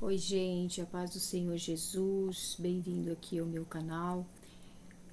Oi, gente, a paz do Senhor Jesus, bem-vindo aqui ao meu canal,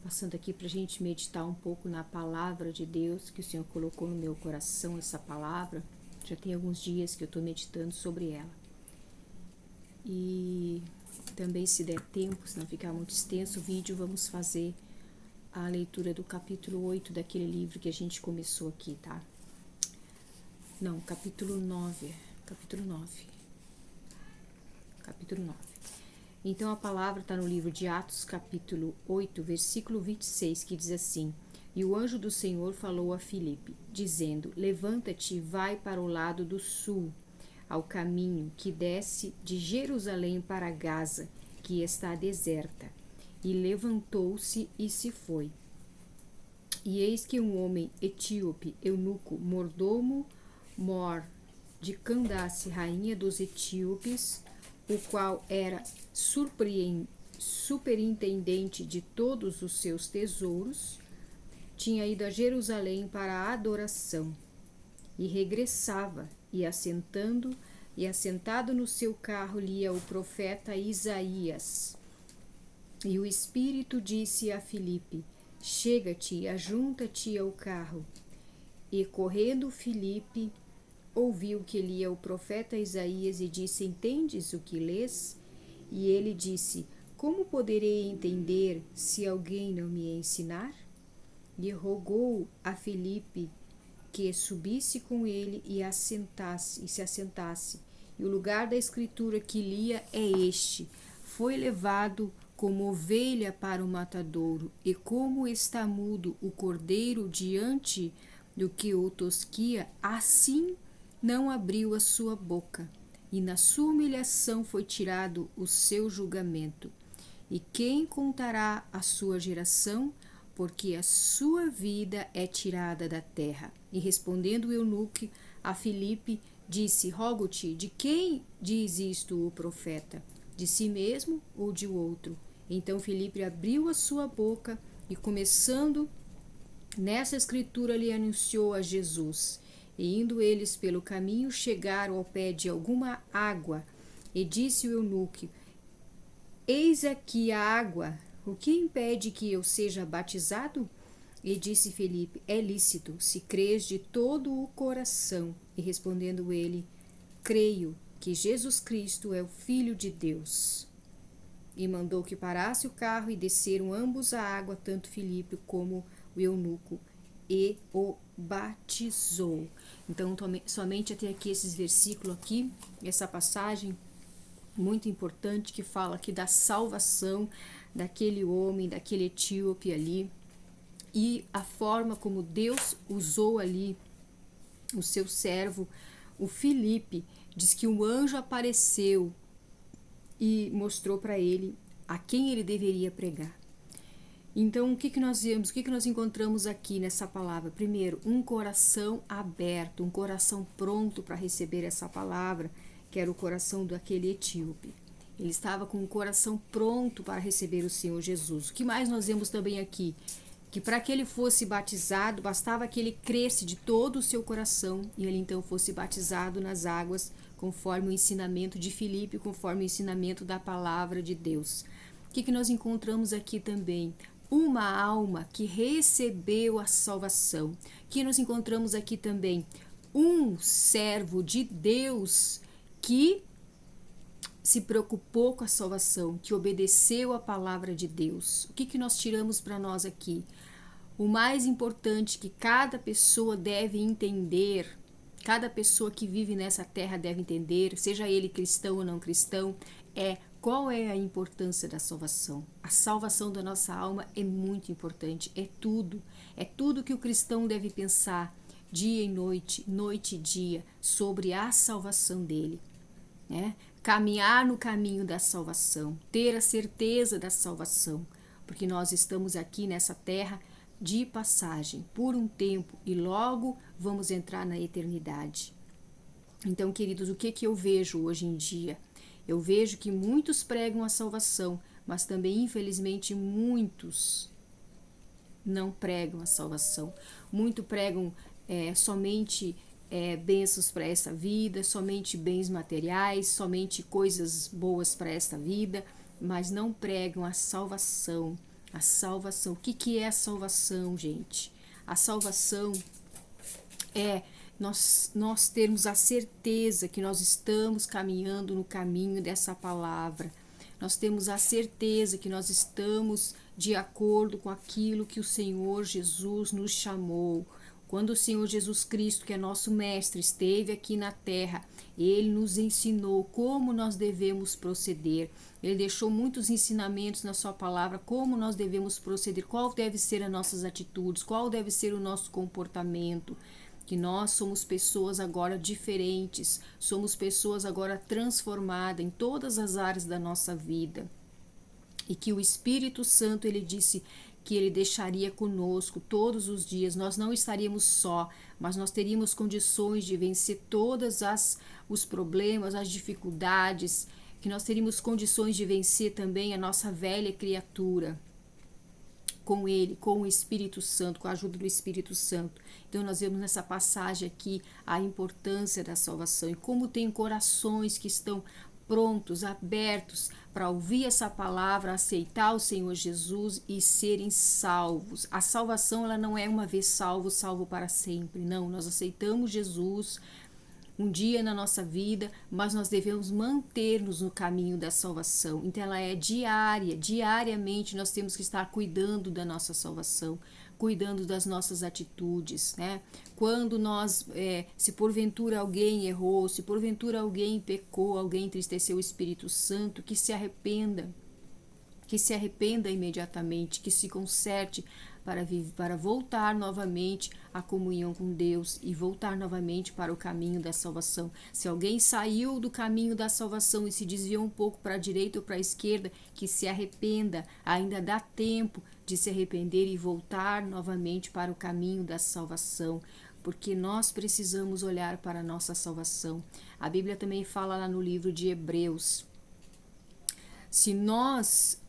passando aqui para a gente meditar um pouco na palavra de Deus que o Senhor colocou no meu coração, essa palavra. Já tem alguns dias que eu estou meditando sobre ela. E também, se der tempo, se não ficar muito extenso o vídeo, vamos fazer a leitura do capítulo 8 daquele livro que a gente começou aqui, tá? Não, capítulo 9. Então a palavra está no livro de Atos, capítulo 8, versículo 26, que diz assim: E o anjo do Senhor falou a Filipe, dizendo: Levanta-te e vai para o lado do sul, ao caminho que desce de Jerusalém para Gaza, que está deserta. E levantou-se e se foi. E eis que um homem etíope, eunuco, mordomo, Mor de Candace, rainha dos etíopes, o qual era superintendente de todos os seus tesouros, tinha ido a Jerusalém para a adoração, e regressava, e assentado no seu carro lia o profeta Isaías. E o Espírito disse a Filipe: Chega-te e ajunta-te ao carro. E correndo Filipe, ouviu que lia o profeta Isaías e disse: Entendes o que lês? E ele disse: Como poderei entender se alguém não me ensinar? E rogou a Filipe que subisse com ele e se assentasse. E o lugar da escritura que lia é este: Foi levado como ovelha para o matadouro, e como está mudo o cordeiro diante do que o tosquia, assim não abriu a sua boca, e na sua humilhação foi tirado o seu julgamento. E quem contará a sua geração? Porque a sua vida é tirada da terra. E respondendo o eunuco a Filipe, disse: Rogo-te, de quem diz isto o profeta? De si mesmo ou de outro? Então Filipe abriu a sua boca e, começando nessa escritura, lhe anunciou a Jesus. E indo eles pelo caminho, chegaram ao pé de alguma água, e disse o eunuco: Eis aqui a água, o que impede que eu seja batizado? E disse Filipe: É lícito, se crês de todo o coração. E respondendo ele: Creio que Jesus Cristo é o Filho de Deus. E mandou que parasse o carro, e desceram ambos a água, tanto Filipe como o eunuco, e o batizou. Então, somente até aqui esses versículos aqui, essa passagem muito importante que fala aqui da salvação daquele homem, daquele etíope ali, e a forma como Deus usou ali o seu servo, o Filipe. Diz que um anjo apareceu e mostrou para ele a quem ele deveria pregar. Então, o que nós vemos, o que nós encontramos aqui nessa palavra? Primeiro, um coração aberto, um coração pronto para receber essa palavra, que era o coração daquele etíope. Ele estava com o coração pronto para receber o Senhor Jesus. O que mais nós vemos também aqui? Que para que ele fosse batizado, bastava que ele cresce de todo o seu coração e ele então fosse batizado nas águas, conforme o ensinamento de Filipe, conforme o ensinamento da palavra de Deus. O que nós encontramos aqui também? Uma alma que recebeu a salvação. Que nós encontramos aqui também? Um servo de Deus que se preocupou com a salvação, que obedeceu a palavra de Deus. O que nós tiramos para nós aqui? O mais importante que cada pessoa deve entender, cada pessoa que vive nessa terra deve entender, seja ele cristão ou não cristão, é qual é a importância da salvação. A salvação da nossa alma é muito importante, é tudo que o cristão deve pensar dia e noite, noite e dia, sobre a salvação dele, né? Caminhar no caminho da salvação, ter a certeza da salvação, porque nós estamos aqui nessa terra de passagem, por um tempo, e logo vamos entrar na eternidade. Então, queridos, o que eu vejo hoje em dia? Eu vejo que muitos pregam a salvação, mas também, infelizmente, muitos não pregam a salvação. Muitos pregam somente bênçãos para essa vida, somente bens materiais, somente coisas boas para esta vida, mas não pregam a salvação. A salvação. O que é a salvação, gente? A salvação é nós termos a certeza que nós estamos caminhando no caminho dessa palavra. Nós temos a certeza que nós estamos de acordo com aquilo que o Senhor Jesus nos chamou. Quando o Senhor Jesus Cristo, que é nosso mestre, esteve aqui na terra, ele nos ensinou como nós devemos proceder. Ele deixou muitos ensinamentos na sua palavra, como nós devemos proceder, qual deve ser as nossas atitudes, qual deve ser o nosso comportamento. Que nós somos pessoas agora diferentes, somos pessoas agora transformadas em todas as áreas da nossa vida. E que o Espírito Santo, ele disse que ele deixaria conosco todos os dias. Nós não estaríamos só, mas nós teríamos condições de vencer todos os problemas, as dificuldades, que nós teríamos condições de vencer também a nossa velha criatura com ele, com o Espírito Santo, com a ajuda do Espírito Santo. Então nós vemos nessa passagem aqui a importância da salvação e como tem corações que estão prontos, abertos para ouvir essa palavra, aceitar o Senhor Jesus e serem salvos. A salvação, ela não é uma vez salvo, salvo para sempre. Não, nós aceitamos Jesus um dia na nossa vida, mas nós devemos manter-nos no caminho da salvação. Então ela é diária, diariamente nós temos que estar cuidando da nossa salvação, cuidando das nossas atitudes, né? Quando nós, se porventura alguém errou, se porventura alguém pecou, alguém entristeceu o Espírito Santo, que se arrependa imediatamente, que se conserte para voltar novamente à comunhão com Deus e voltar novamente para o caminho da salvação. Se alguém saiu do caminho da salvação e se desviou um pouco para a direita ou para a esquerda, que se arrependa, ainda dá tempo de se arrepender e voltar novamente para o caminho da salvação, porque nós precisamos olhar para a nossa salvação. A Bíblia também fala lá no livro de Hebreus, se nós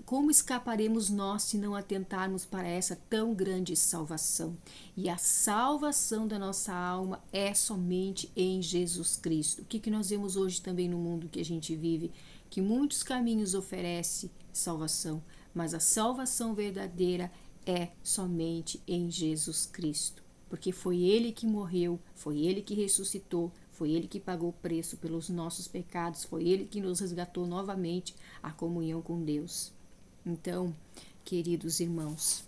como escaparemos nós se não atentarmos para essa tão grande salvação? E a salvação da nossa alma é somente em Jesus Cristo. O que nós vemos hoje também no mundo que a gente vive? Que muitos caminhos oferecem salvação, mas a salvação verdadeira é somente em Jesus Cristo. Porque foi Ele que morreu, foi Ele que ressuscitou, foi Ele que pagou o preço pelos nossos pecados, foi Ele que nos resgatou novamente à comunhão com Deus. Então, queridos irmãos,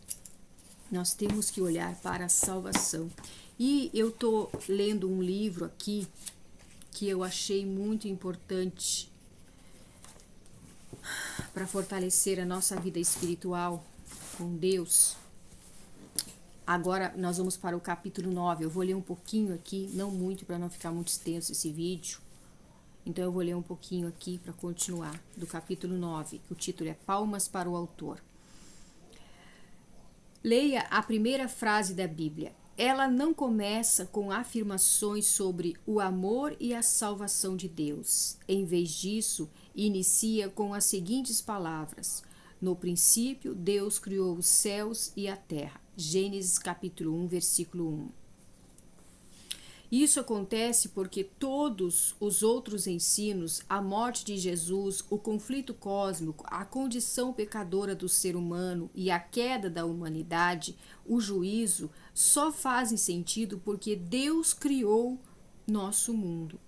nós temos que olhar para a salvação. E eu estou lendo um livro aqui que eu achei muito importante para fortalecer a nossa vida espiritual com Deus. Agora nós vamos para o capítulo 9, eu vou ler um pouquinho aqui, não muito para não ficar muito extenso esse vídeo, então eu vou ler um pouquinho aqui para continuar, do capítulo 9, o título é Palmas para o Autor. Leia a primeira frase da Bíblia, ela não começa com afirmações sobre o amor e a salvação de Deus, em vez disso, inicia com as seguintes palavras: no princípio, Deus criou os céus e a terra. Gênesis capítulo 1, versículo 1. Isso acontece porque todos os outros ensinos, a morte de Jesus, o conflito cósmico, a condição pecadora do ser humano e a queda da humanidade, o juízo, só fazem sentido porque Deus criou nosso mundo.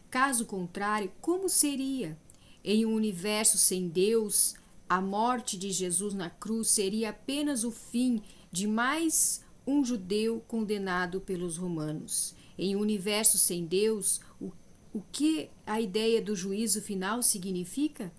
Caso contrário, como seria? Em um universo sem Deus, a morte de Jesus na cruz seria apenas o fim de mais um judeu condenado pelos romanos. Em um universo sem Deus, o que a ideia do juízo final significa?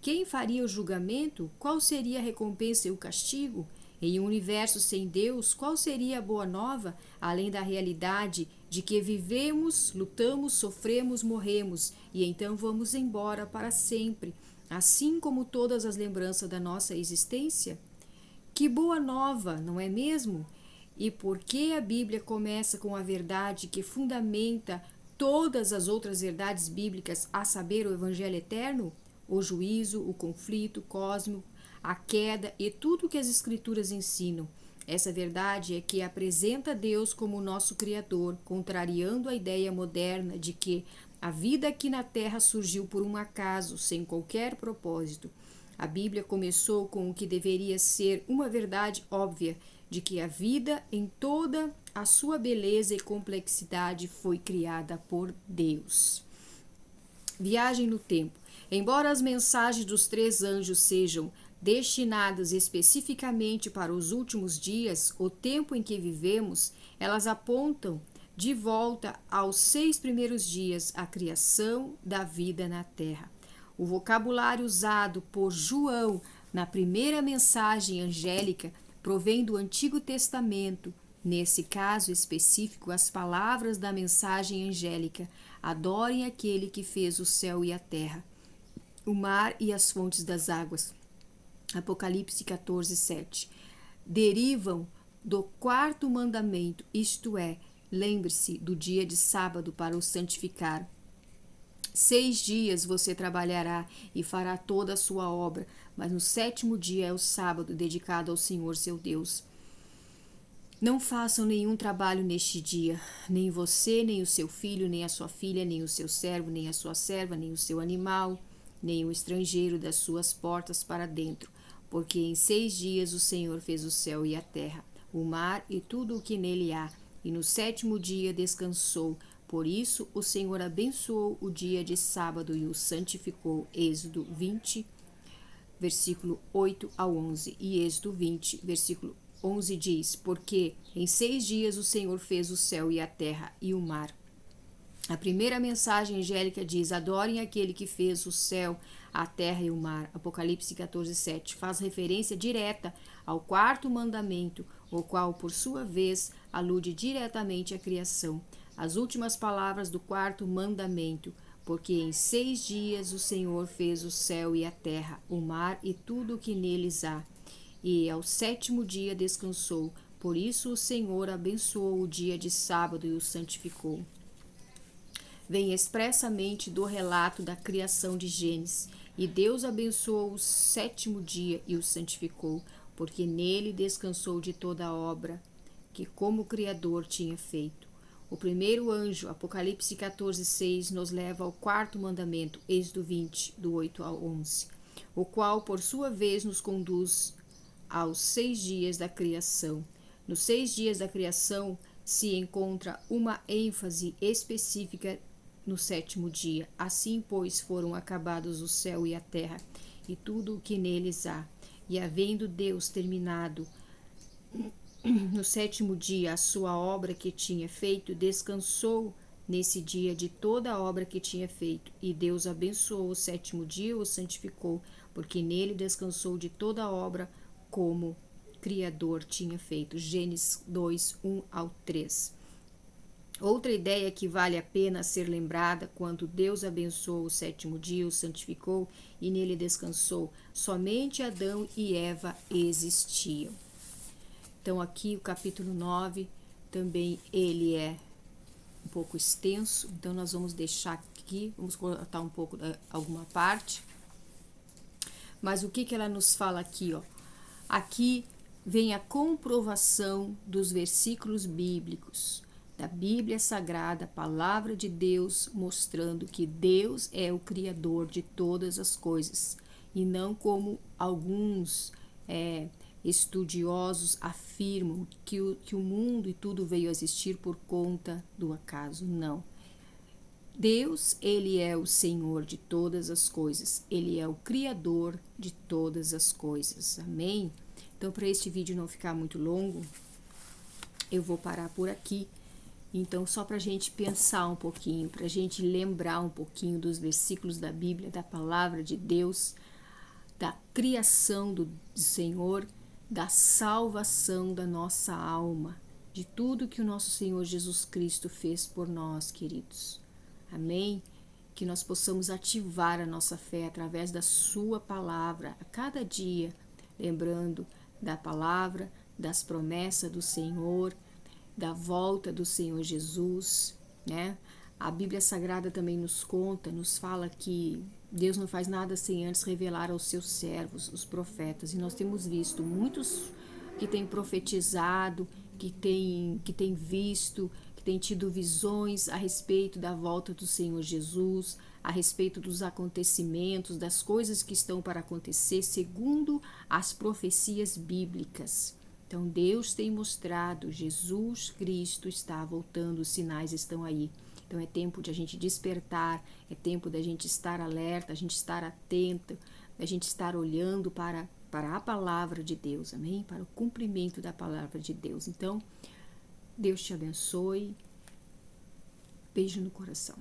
Quem faria o julgamento? Qual seria a recompensa e o castigo? Em um universo sem Deus, qual seria a boa nova, além da realidade de que vivemos, lutamos, sofremos, morremos e então vamos embora para sempre, assim como todas as lembranças da nossa existência? Que boa nova, não é mesmo? E por que a Bíblia começa com a verdade que fundamenta todas as outras verdades bíblicas, a saber, o Evangelho eterno, o juízo, o conflito cósmico, a queda e tudo o que as Escrituras ensinam? Essa verdade é que apresenta Deus como nosso Criador, contrariando a ideia moderna de que a vida aqui na Terra surgiu por um acaso, sem qualquer propósito. A Bíblia começou com o que deveria ser uma verdade óbvia, de que a vida em toda a sua beleza e complexidade foi criada por Deus. Viagem no tempo. Embora as mensagens dos 3 anjos sejam destinadas especificamente para os últimos dias, o tempo em que vivemos, elas apontam de volta aos 6 primeiros dias, a criação da vida na Terra. O vocabulário usado por João na primeira mensagem angélica provém do Antigo Testamento. Nesse caso específico, as palavras da mensagem angélica: adorem aquele que fez o céu e a terra, o mar e as fontes das águas. Apocalipse 14, 7. Derivam do 4º mandamento, isto é, lembre-se do dia de sábado para o santificar. 6 dias você trabalhará e fará toda a sua obra, mas no 7º dia é o sábado dedicado ao Senhor seu Deus. Não façam nenhum trabalho neste dia, nem você, nem o seu filho, nem a sua filha, nem o seu servo, nem a sua serva, nem o seu animal, nem o estrangeiro das suas portas para dentro, porque em 6 dias o Senhor fez o céu e a terra, o mar e tudo o que nele há, e no 7º dia descansou. Por isso o Senhor abençoou o dia de sábado e o santificou. Êxodo 20, versículo 8 ao 11, e Êxodo 20, versículo 11 diz: porque em 6 dias o Senhor fez o céu e a terra e o mar. A primeira mensagem angélica diz: adorem aquele que fez o céu, a terra e o mar. Apocalipse 14, 7 faz referência direta ao 4º mandamento, o qual, por sua vez, alude diretamente à criação. As últimas palavras do 4º mandamento: porque em 6 dias o Senhor fez o céu e a terra, o mar e tudo o que neles há. E ao 7º dia descansou. Por isso o Senhor abençoou o dia de sábado e o santificou. Vem expressamente do relato da criação de Gênesis. E Deus abençoou o 7º dia e o santificou, porque nele descansou de toda a obra que como Criador tinha feito. O primeiro anjo, Apocalipse 14, 6, nos leva ao 4º mandamento, Êxodo 20, do 8 ao 11, o qual, por sua vez, nos conduz aos 6 dias da criação. Nos 6 dias da criação se encontra uma ênfase específica no 7º dia. Assim, pois, foram acabados o céu e a terra e tudo o que neles há. E havendo Deus terminado no 7º dia a sua obra que tinha feito, descansou nesse dia de toda a obra que tinha feito. E Deus abençoou o 7º dia e o santificou, porque nele descansou de toda a obra como Criador tinha feito. Gênesis 2, 1 ao 3. Outra ideia que vale a pena ser lembrada: quando Deus abençoou o 7º dia, o santificou e nele descansou, somente Adão e Eva existiam. Então aqui o capítulo 9 também ele é um pouco extenso, então nós vamos deixar aqui, vamos cortar um pouco alguma parte. Mas o que ela nos fala aqui, ó? Aqui vem a comprovação dos versículos bíblicos, da Bíblia Sagrada, a palavra de Deus, mostrando que Deus é o Criador de todas as coisas, e não como alguns estudiosos afirmam que o mundo e tudo veio a existir por conta do acaso. Não. Deus, ele é o Senhor de todas as coisas, ele é o Criador de todas as coisas. Amém? Então, para este vídeo não ficar muito longo, eu vou parar por aqui. Então, só para a gente pensar um pouquinho, para a gente lembrar um pouquinho dos versículos da Bíblia, da palavra de Deus, da criação do Senhor, da salvação da nossa alma, de tudo que o nosso Senhor Jesus Cristo fez por nós, queridos. Amém? Que nós possamos ativar a nossa fé através da sua palavra a cada dia, lembrando da palavra, das promessas do Senhor, da volta do Senhor Jesus, né? A Bíblia Sagrada também nos conta, nos fala que Deus não faz nada sem antes revelar aos seus servos, os profetas, e nós temos visto muitos que tem profetizado, que tem visto, que tem tido visões a respeito da volta do Senhor Jesus, a respeito dos acontecimentos, das coisas que estão para acontecer segundo as profecias bíblicas. Então Deus tem mostrado, Jesus Cristo está voltando, os sinais estão aí. Então é tempo de a gente despertar, é tempo da gente estar alerta, a gente estar atento, da gente estar olhando para a palavra de Deus, amém? Para o cumprimento da palavra de Deus. Então, Deus te abençoe. Beijo no coração.